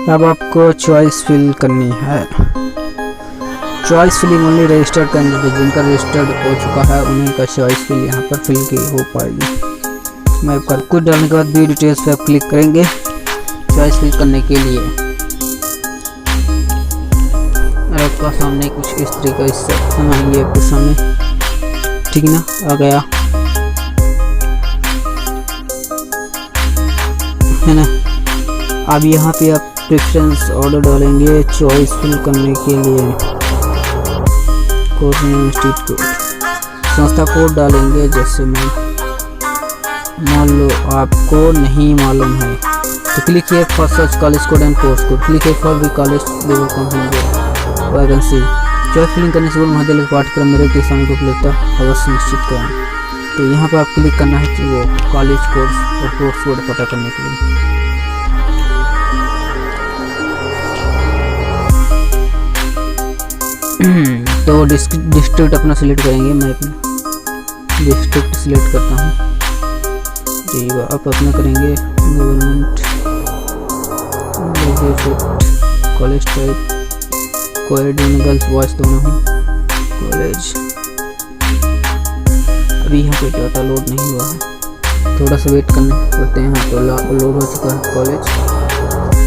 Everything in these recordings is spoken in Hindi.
अब आपको चॉइस फिल करनी है। Choice filling only registered candidate, जिनका रजिस्टर्ड हो चुका है उन्हीं का चॉइस फिल यहाँ पर फिल की हो पाएगी। मैं कर कुछ डालने के बाद व्यू डिटेल्स पे आप क्लिक करेंगे चॉइस फिल करने के लिए। और आपका सामने कुछ इस तरीके से आएंगे आपके सामने, ठीक ना, आ गया है ना। अब यहाँ पे आप प्रेफरेंस ऑर्डर डालेंगे चॉइस फिल करने के लिए। कोर्स नेम, स्ट्रीट कोड, संस्था कोड डालेंगे। जैसे मैं मान लो आपको नहीं मालूम है तो click here for search college code and course code, click here for we college level company vacancy. Choice filling करने से पूर्व महाविद्यालय पाठ्यक्रम मेरे के सामने को उपलब्धता अवश्य निश्चित करें। तो यहाँ पर आप क्लिक करना है कि वो कॉलेज कोर्स और कोर्स कोड पता करने के लिए। तो डिस्ट्रिक्ट अपना सिलेक्ट करेंगे। मैं अपना डिस्ट्रिक्ट सिलेक्ट करता हूँ जी। आप अपना करेंगे government, college type coed, girls boys दोनों हैं, कॉलेज। अभी यहाँ पे डाटा लोड नहीं हुआ है, थोड़ा सा वेट करते हैं। हाँ, तो लोड हो चुका है कॉलेज।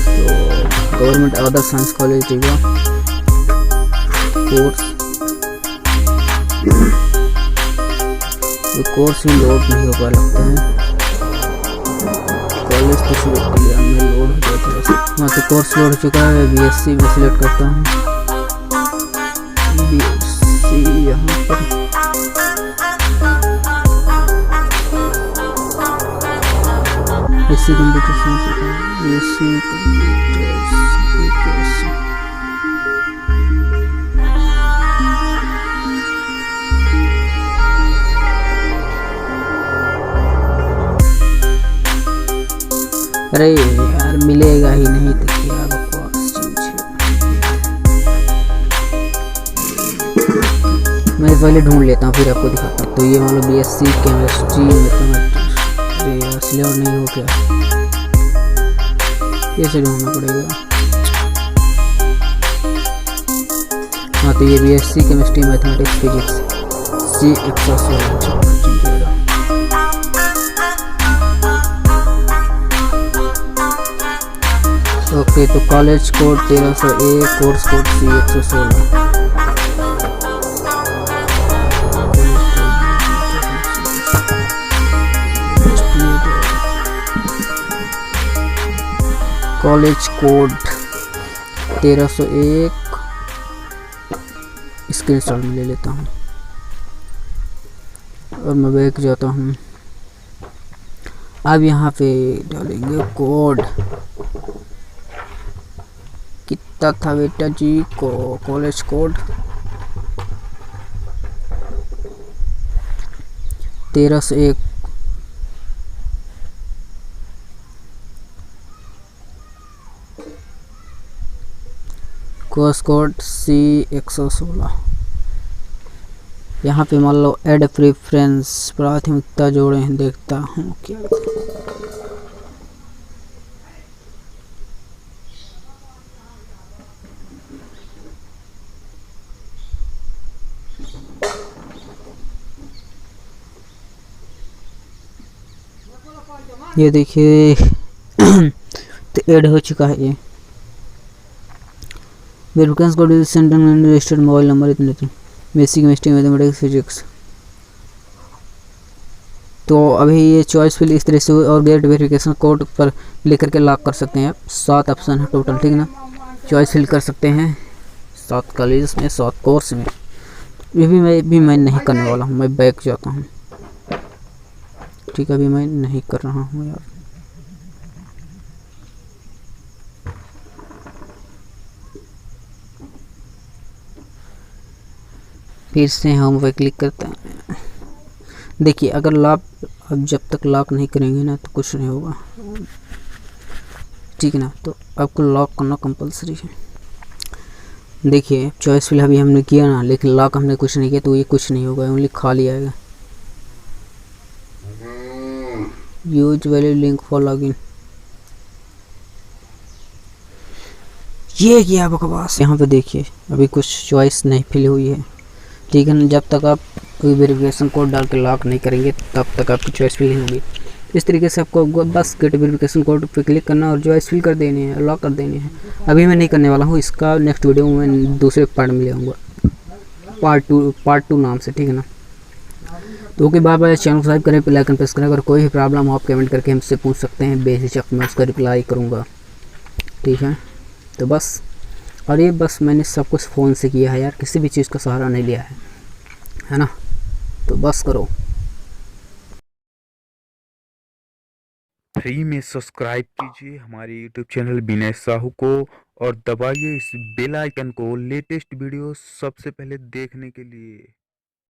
तो गवर्नमेंट अदर साइंस कॉलेज देगा कोर्स। तो कोर्स भी लोड नहीं हो पा लगता है। कॉलेज तो सिलेक्ट कर लिया, मैं लोड हो गया थोड़ा सा। हाँ, तो कोर्स लोड हो चुका है। बीएससी में सिलेक्ट करता हूँ, बीएससी यहाँ पर। BSc computer science, BSc computer application. अरे यार मिलेगा ही नहीं तो क्या बकवास चीज है। मैं पहले ढूंढ लेता हूँ फिर आपको दिखाता हूँ। तो ये मान लो बीएससी केमिस्ट्री मैथमेटिक्स। अरे यार सिलेक्ट नहीं हो क्या, ये से ढूंढना पड़ेगा। हाँ, तो ये BSc chemistry mathematics physics C116। Okay, तो college code 1301, course code C116। College code 1301 screenshot में ले लेता हूँ और मैं बैक जाता हूँ। अब यहाँ पे डालेंगे कोड। कितना था बेटा जी को college code 1301। Course code C116। यहाँ पे मान लो ऐड प्रेफरेंस, प्राथमिकता जोड़े हैं, देखता हूँ क्या। ये देखिए तो ऐड हो चुका है। ये वेरिफिकेशन कोड सेंटर में रजिस्टर्ड मोबाइल नंबर इतने बेसिक केमिस्ट्री मैथमेटिक्स फिजिक्स। तो अभी ये चॉइस फिल इस तरह से और गेट वेरिफिकेशन कोड पर क्लिक करके लॉक कर सकते हैं आप। 7 ऑप्शन है टोटल, ठीक ना। चॉइस फिल कर सकते हैं 7 कॉलेज में, 7 कोर्स में। ये भी मैं नहीं करने वाला हूँ, मैं बैक जाता हूँ। ठीक है, अभी मैं नहीं कर रहा हूँ यार। फिर से हम पे क्लिक करते हैं। देखिए अगर लॉक, अब जब तक लॉक नहीं करेंगे ना तो कुछ नहीं होगा, ठीक है ना। तो आपको लॉक करना कंपलसरी है। देखिए चॉइस फिल अभी हमने किया ना, लेकिन लॉक हमने कुछ नहीं किया तो ये कुछ नहीं होगा, ओनली खाली आएगा। Use valid link for login. ये क्या बकवास। यहाँ पे देखिए अभी कुछ चॉइस नहीं फिल हुई है, ठीक है ना। जब तक आप कोई वेरिफिकेशन कोड डाल के लॉक नहीं करेंगे तब तक आपकी चॉइस फिल नहीं होगी। इस तरीके से आपको बस गेट वेरिफिकेशन कोड पे क्लिक करना और चॉइस फिल कर देनी है, लॉक कर देनी है। अभी मैं नहीं करने वाला हूँ, इसका नेक्स्ट वीडियो में मैं दूसरे पार्ट में ले आऊँगा, पार्ट 2 नाम से, ठीक है ना। तो okay bye bye. Channel subscribe करें, बेल आइकन प्रेस करें। अगर कोई भी प्रॉब्लम हो आप कमेंट करके हमसे पूछ सकते हैं, बेझिझक मैं उसका रिप्लाई करूँगा, ठीक है। तो बस, और ये बस मैंने सब कुछ फ़ोन से किया है यार, किसी भी चीज़ का सहारा नहीं लिया है ना। तो बस करो। फ्री में सब्सक्राइब कीजिए हमारे यूट्यूब चैनल विनय साहू को और दबाइए इस बेल आइकन को लेटेस्ट वीडियो सबसे पहले देखने के लिए।